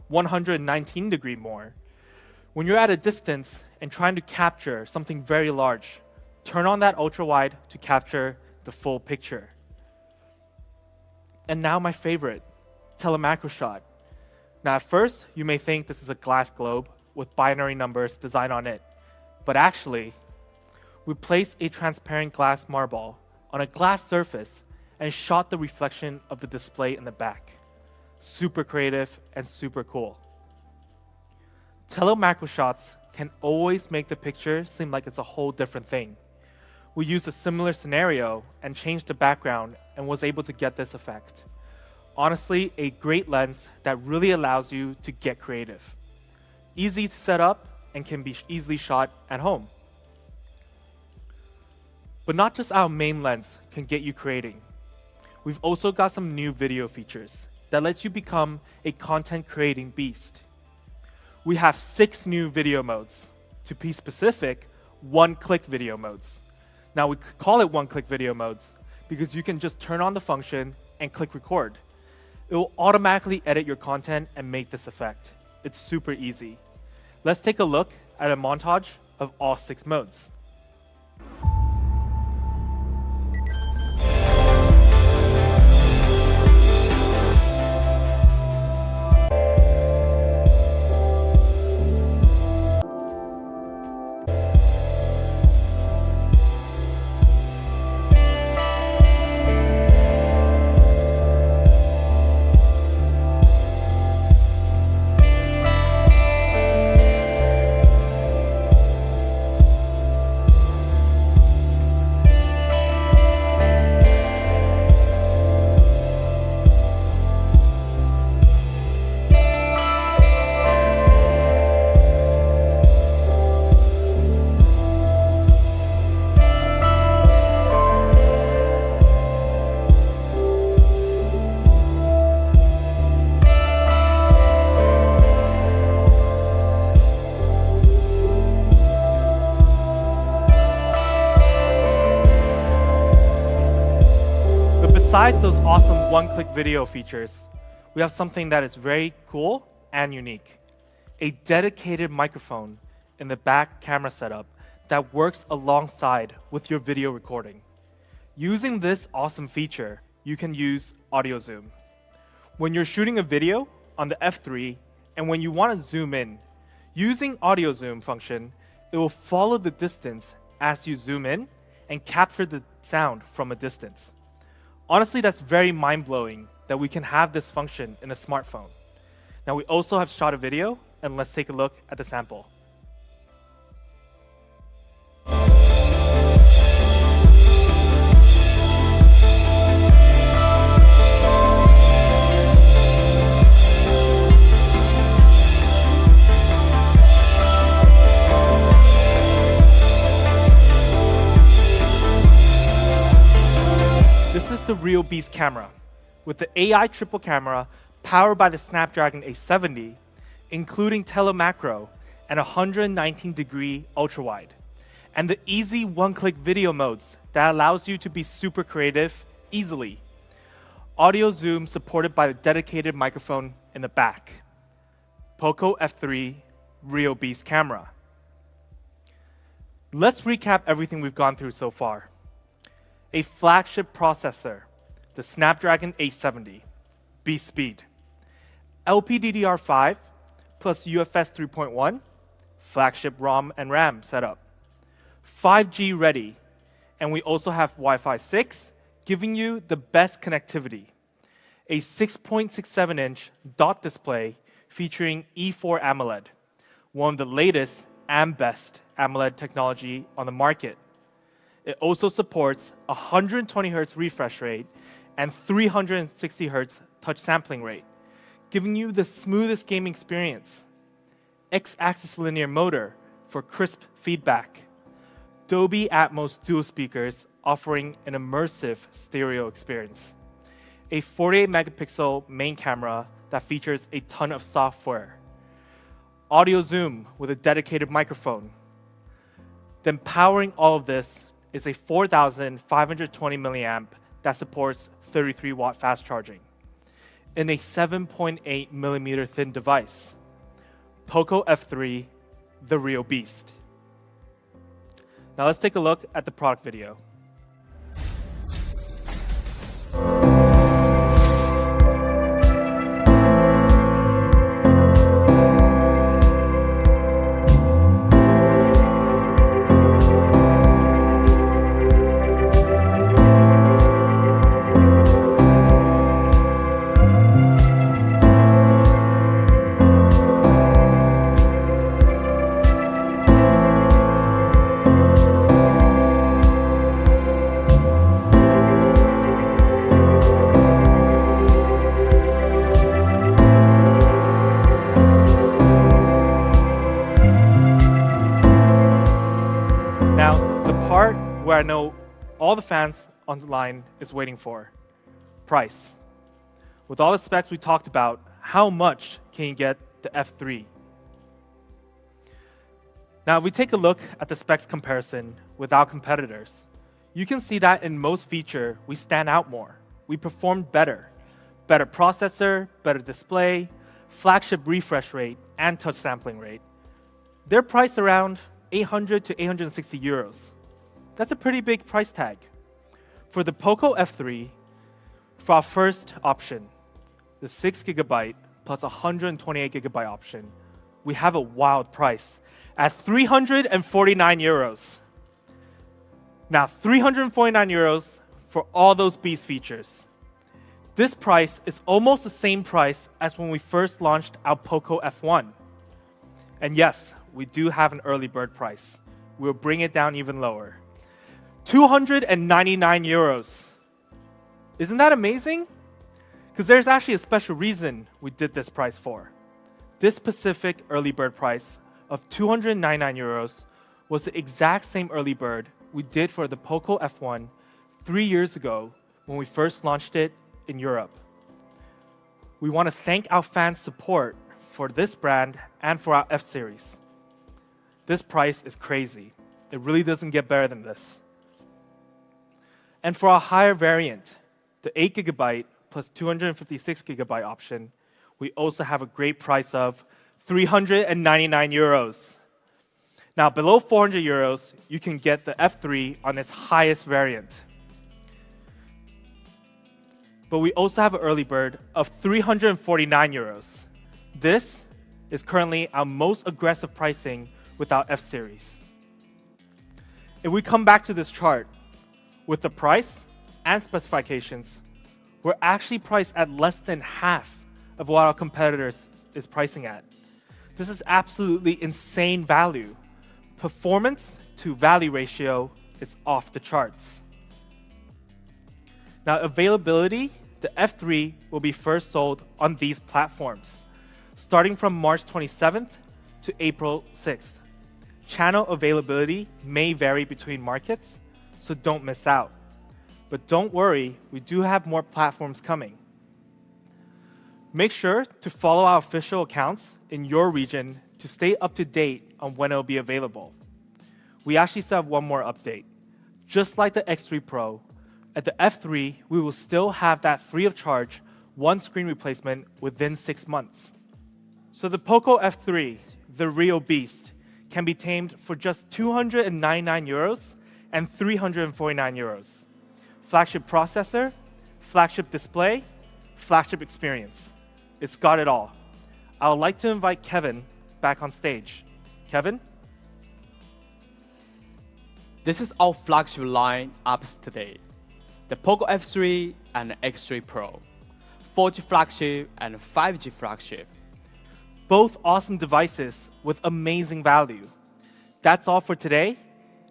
119 degree more, when you're at a distance and trying to capture something very large, turn on that ultra-wide to capture the full picture. And now my favorite, telemacro shot. Now at first, you may think this is a glass globe with binary numbers designed on it. But actually, we placed a transparent glass marble on a glass surface and shot the reflection of the display in the back. Super creative and super cool. Telemacro shots can always make the picture seem like it's a whole different thing. We used a similar scenario and changed the background and was able to get this effect. Honestly, a great lens that really allows you to get creative. Easy to set up and can be easily shot at home. But not just our main lens can get you creating. We've also got some new video features that lets you become a content creating beast. We have 6 new video modes. To be specific, one-click video modes. Now we call it one-click video modes because you can just turn on the function and click record. It will automatically edit your content and make this effect. It's super easy. Let's take a look at a montage of all 6 modes. besides those awesome one-click video features, we have something that is very cool and unique. A dedicated microphone in the back camera setup that works alongside with your video recording. Using this awesome feature, you can use audio zoom. When you're shooting a video on the F3 and when you want to zoom in, using audio zoom function, it will follow the distance as you zoom in and capture the sound from a distance. Honestly, that's very mind-blowing that we can have this function in a smartphone. Now, we also have shot a video, and let's take a look at the sample. This is the Real Beast camera. With the AI triple camera powered by the Snapdragon 870, including telemacro and 119-degree ultrawide, and the easy one-click video modes that allows you to be super creative easily. Audio zoom supported by the dedicated microphone in the back. POCO F3 Real Beast camera. Let's recap everything we've gone through so far. A flagship processor, the Snapdragon 870, beast speed. LPDDR5 plus UFS 3.1, flagship ROM and RAM setup. 5G ready, and we also have Wi-Fi 6, giving you the best connectivity. A 6.67-inch dot display featuring E4 AMOLED, one of the latest and best AMOLED technology on the market. It also supports 120 Hz refresh rate and 360 Hz touch sampling rate, giving you the smoothest gaming experience. X-axis linear motor for crisp feedback. Dolby Atmos dual speakers offering an immersive stereo experience. A 48 megapixel main camera that features a ton of software. Audio zoom with a dedicated microphone. Then powering all of this is a 4,520 milliamp that supports 33 watt fast charging in a 7.8 millimeter thin device. POCO F3, the real beast. Now let's take a look at the product video. Where I know all the fans online is waiting for. Price. With all the specs we talked about, how much can you get the F3? Now, if we take a look at the specs comparison with our competitors, you can see that in most feature, we stand out more. We perform better. Better processor, better display, flagship refresh rate, and touch sampling rate. They're priced around 800 to 860 euros. That's a pretty big price tag. For the POCO F3, for our first option, the 6GB plus 128GB option, we have a wild price at 349 euros. Now, 349 euros for all those beast features. This price is almost the same price as when we first launched our POCO F1. And yes, we do have an early bird price. We'll bring it down even lower. 299 euros. Isn't that amazing? Because there's actually a special reason we did this price for. This specific early bird price of 299 euros was the exact same early bird we did for the POCO F1 3 years ago when we first launched it in Europe. We want to thank our fans' support for this brand and for our F-Series. This price is crazy. It really doesn't get better than this. And for our higher variant, the 8GB plus 256GB option, we also have a great price of 399 euros. Now, below 400 euros, you can get the F3 on its highest variant. But we also have an early bird of 349 euros. This is currently our most aggressive pricing with our F series. If we come back to this chart, with the price and specifications, we're actually priced at less than half of what our competitors is pricing at. This is absolutely insane value. Performance to value ratio is off the charts. Now, availability, the F3 will be first sold on these platforms, starting from March 27th to April 6th. Channel availability may vary between markets, so don't miss out. But don't worry, we do have more platforms coming. Make sure to follow our official accounts in your region to stay up to date on when it will be available. We actually still have one more update. Just like the X3 Pro, at the F3, we will still have that free of charge one screen replacement within 6 months. So the POCO F3, the real beast, can be tamed for just 299 euros and 349 euros. Flagship processor, flagship display, flagship experience. It's got it all. I would like to invite Kevin back on stage. Kevin? This is our flagship lineups today. The POCO F3 and X3 Pro, 4G flagship and 5G flagship. Both awesome devices with amazing value. That's all for today,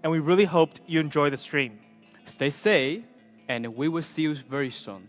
and we really hoped you enjoy the stream. Stay safe, and we will see you very soon.